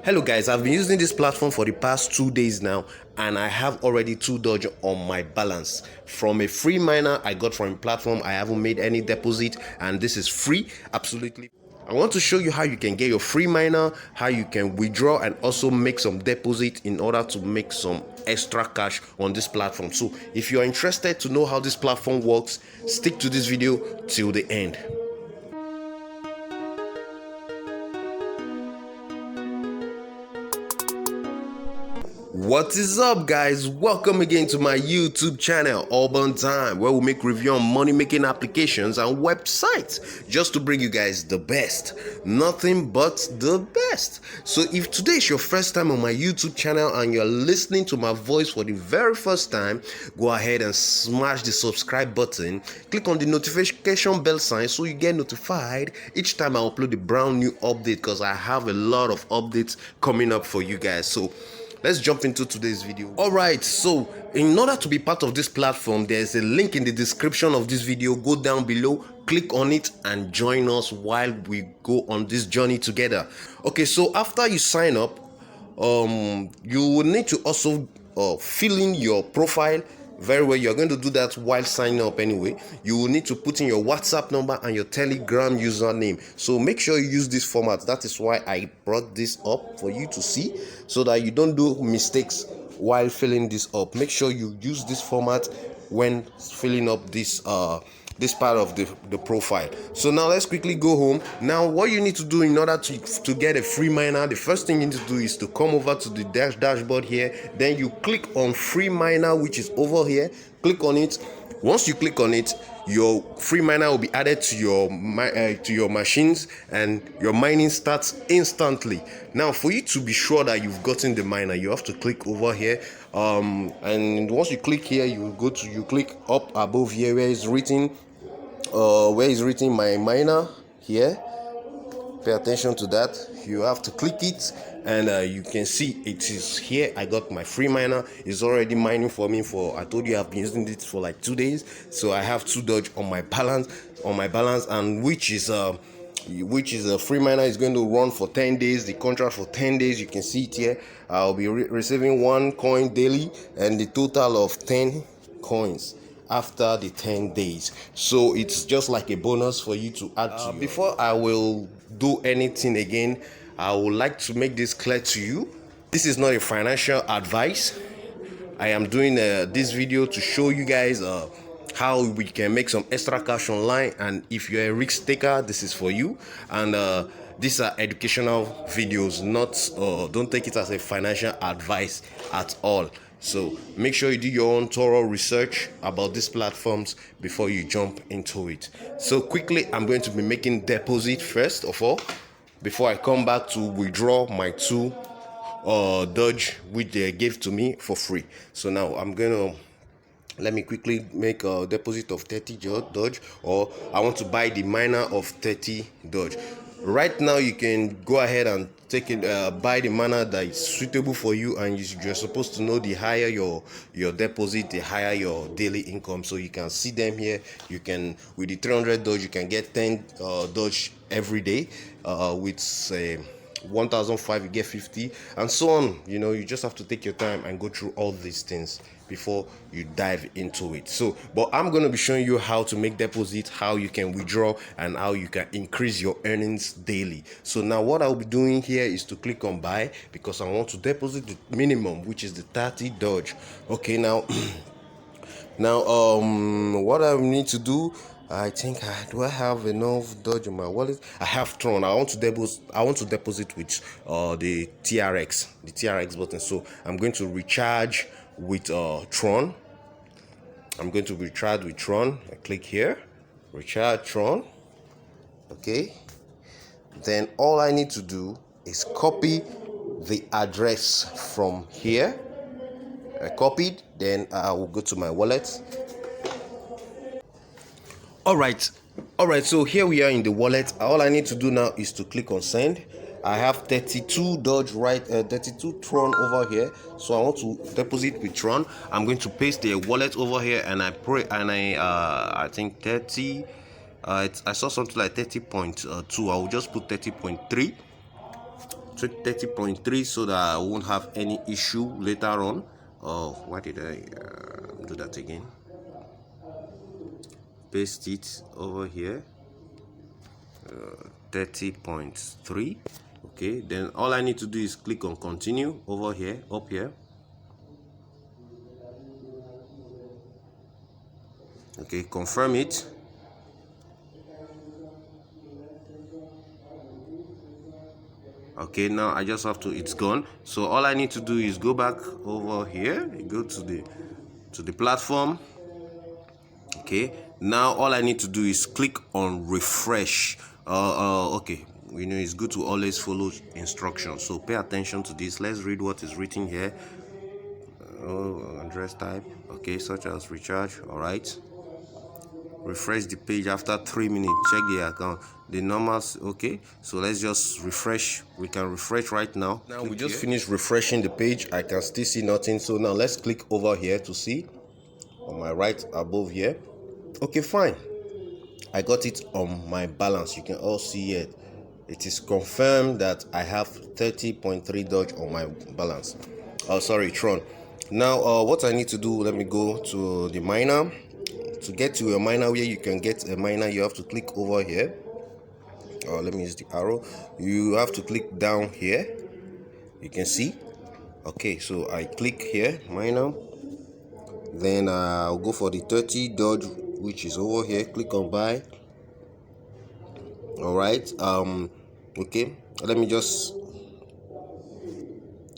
Hello guys, I've been using this platform for the past 2 days now, and I have already 2 Doge on my balance from a free miner I got from a platform. I haven't made any deposit, and this is free, absolutely. I want to show you how you can get your free miner, how you can withdraw and also make some deposit in order to make some extra cash on this platform. So if you're interested to know how this platform works, stick to this video till the end. What is up, guys? Welcome again to my YouTube channel, Urban Time, where we make review on money making applications and websites just to bring you guys the best, nothing but the best. So if today is your first time on my YouTube channel and you're listening to my voice for the very first time, go ahead and smash the subscribe button, click on the notification bell sign so you get notified each time I upload a brand new update, because I have a lot of updates coming up for you guys. So let's jump into today's video. Alright, so in order to be part of this platform, there's a link in the description of this video. Go down below, click on it and join us while we go on this journey together. Okay, so after you sign up, you will need to also fill in your profile very well. You're going to do that while signing up anyway. You will need to put in your WhatsApp number and your Telegram username. So make sure you use this format. That is why I brought this up for you to see, so that you don't do mistakes while filling this up. Make sure you use this format when filling up this part of the profile. So now let's quickly go home. Now what you need to do in order to get a free miner, the first thing you need to do is to come over to the dashboard here. Then you click on free miner, which is over here. Click on it. Once you click on it, your free miner will be added to your machines, and your mining starts instantly. Now for you to be sure that you've gotten the miner, you have to click over here, and once you click here, you click up above here where it's written my miner here. Pay attention to that. You have to click it, and you can see it is here. I got my free miner. It's already mining for me. I told you I've been using it for like 2 days, so I have 2 Doge on my balance, and which is a free miner is going to run for 10 days. The contract for 10 days, you can see it here. I'll be receiving 1 coin daily, and the total of 10 coins after the 10 days. So it's just like a bonus for you to add to before I will do anything again, I would like to make this clear to you. This is not a financial advice. I am doing this video to show you guys how we can make some extra cash online, and if you're a risk taker, this is for you. And these are educational videos, not don't take it as a financial advice at all. So make sure you do your own thorough research about these platforms before you jump into it. So quickly, I'm going to be making deposit first of all before I come back to withdraw my 2 Doge which they gave to me for free. So now let me quickly make a deposit of 30 Doge, or I want to buy the miner of 30 Doge. Right now you can go ahead and buy the miner that is suitable for you, and you're supposed to know the higher your deposit, the higher your daily income. So you can see them here. You can, with the 300 Doge, you can get 10 Doge every day. With say 1,005, you get 50, and so on. You know, you just have to take your time and go through all these things before you dive into it. So but I'm going to be showing you how to make deposit, how you can withdraw, and how you can increase your earnings daily. So now what I'll be doing here is to click on buy, because I want to deposit the minimum, which is the 30 Doge. Okay, now what I need to do, I think, do I have enough Doge in my wallet? I have Tron. I want to deposit with the TRX button. So I'm going to recharge with Tron. I'm going to recharge with Tron. I click here, recharge Tron. Okay, then all I need to do is copy the address from here. I copied, then I will go to my wallet. Alright, so here we are in the wallet. All I need to do now is to click on send. I have 32 Doge 32 Tron over here, so I want to deposit with Tron. I'm going to paste the wallet over here, and I think 30. I saw something like 30.2. I will just put 30.3. 30.3 so that I won't have any issue later on. Oh, why did I do that again? Paste it over here. 30.3. Okay, then all I need to do is click on continue over here, up here. Okay, confirm it. Okay, now I just have to, it's gone. So all I need to do is go back over here, go to the platform. Okay, now all I need to do is click on refresh. Okay, we know it's good to always follow instructions, so pay attention to this. Let's read what is written here. Address type, okay, such as recharge. All right, refresh the page after 3 minutes, check the account, the normals. Okay, so let's just refresh. We can refresh right now. Now we just finished refreshing the page. I can still see nothing, so now let's click over here to see on my right above here. Okay, fine, I got it on my balance. You can all see it. It is confirmed that I have 30.3 Doge on my balance. Oh, sorry, Tron. Now what I need to do, let me go to the miner. To get to a miner where you can get a miner, you have to click over here. Let me use the arrow. You have to click down here. You can see. Okay, so I click here, miner. Then I'll go for the 30 Doge, which is over here. Click on buy. All right. Okay, let me just,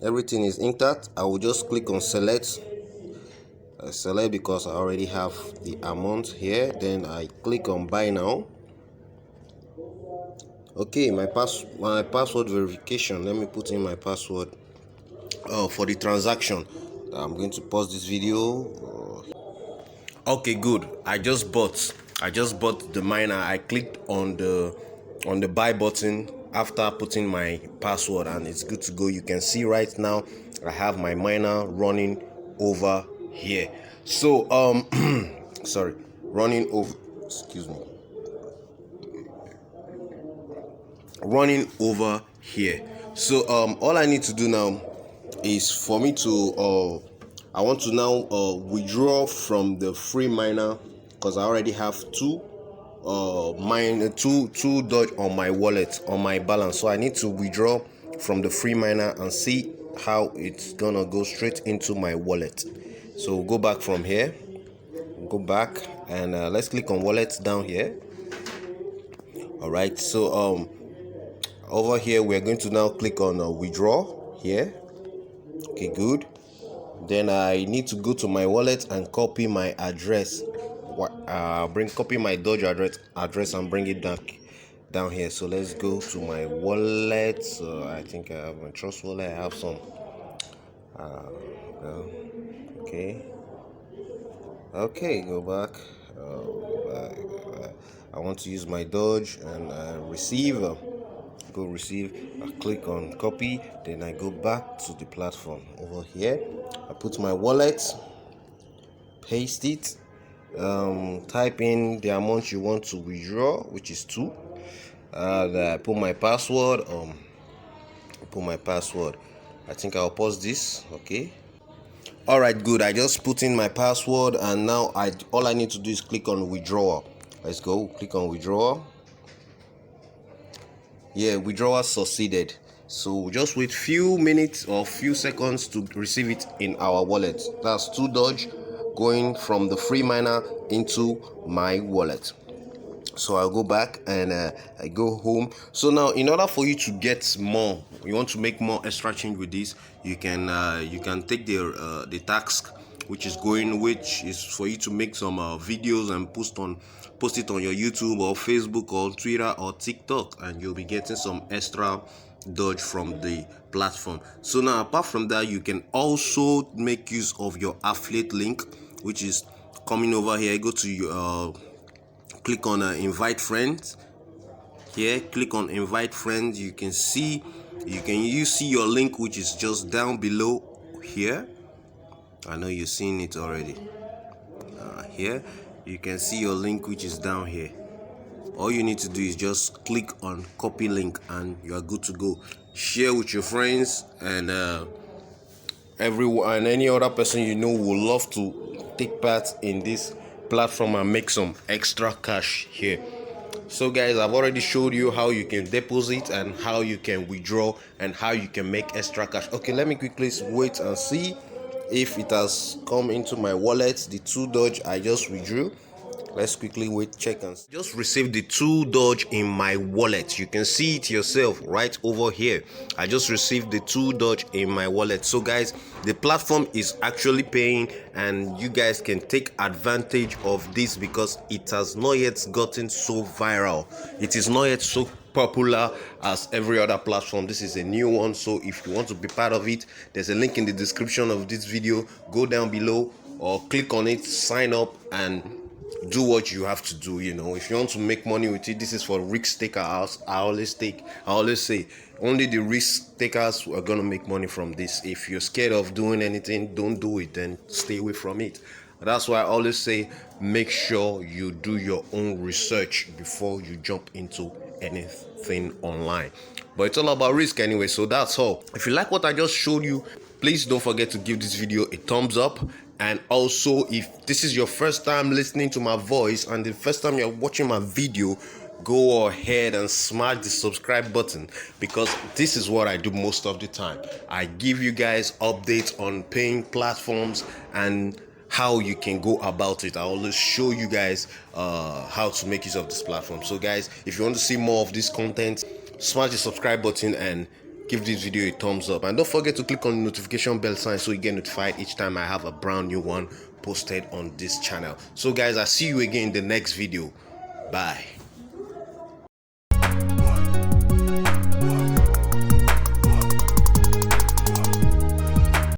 everything is intact. I will just click on select. Select because I already have the amount here. Then I click on buy now. Okay, my password verification. Let me put in my password for the transaction. I'm going to pause this video. Okay, good. I just bought the miner. I clicked on the buy button after putting my password, and it's good to go. You can see right now I have my miner running over here. So sorry, running over, excuse me, running over here. So all I need to do now is for me to I want to now withdraw from the free miner, because I already have two Doge on my wallet, on my balance. So I need to withdraw from the free miner and see how it's gonna go straight into my wallet. So go back from here, go back, and let's click on wallets down here. All right, so over here we're going to now click on withdraw here. Okay, good. Then I need to go to my wallet and copy my address. Copy my Doge address and bring it down here. So let's go to my wallet. So I think I have my trust wallet. I have some. Okay. Okay, go back. I want to use my Doge and receive. Go receive. I click on copy. Then I go back to the platform over here. I put my wallet, paste it, type in the amount you want to withdraw, which is 2. I put my password. I think I'll pause this. Okay. All right, good. I just put in my password, and now all I need to do is click on withdrawal. Let's go. Click on withdrawal. Yeah, withdrawal succeeded. So just wait few minutes or few seconds to receive it in our wallet. That's 2 Doge going from the free miner into my wallet. So I'll go back and I go home. So now, in order for you to get more, you want to make more extra change with this, you can take the task which is for you to make some videos and post it on your YouTube or Facebook or Twitter or TikTok, and you'll be getting some extra Doge from the platform. So now, apart from that, you can also make use of your affiliate link, which is coming over here. Go to your click on invite friends. Here, click on invite friends. You can see your link, which is just down below here. I know you've seen it already. Here you can see your link, which is down here. All you need to do is just click on copy link and you are good to go. Share with your friends and everyone and any other person you know would love to take part in this platform and make some extra cash here. So guys, I've already showed you how you can deposit and how you can withdraw and how you can make extra cash. Okay, let me quickly wait and see if it has come into my wallet. The 2 Doge I just withdrew. Let's quickly wait, check and just received the 2 Doge in my wallet. You can see it yourself right over here. I just received the 2 Doge in my wallet. So guys, the platform is actually paying and you guys can take advantage of this because it has not yet gotten so viral. It is not yet so popular as every other platform. This is a new one, so if you want to be part of it, there's a link in the description of this video. Go down below or click on it, sign up and do what you have to do. If you want to make money with it, this is for risk takers. I always say only the risk takers are gonna make money from this. If you're scared of doing anything, don't do it, then stay away from it. That's why I always say make sure you do your own research before you jump into anything online. But it's all about risk anyway, so that's all. If you like what I just showed you, please don't forget to give this video a thumbs up. And also, if this is your first time listening to my voice and the first time you're watching my video, go ahead and smash the subscribe button because this is what I do most of the time. I give you guys updates on paying platforms and how you can go about it. I always show you guys how to make use of this platform. So guys, if you want to see more of this content, smash the subscribe button and give this video a thumbs up, and don't forget to click on the notification bell sign so you get notified each time I have a brand new one posted on this channel. So guys, I'll see you again in the next video. Bye.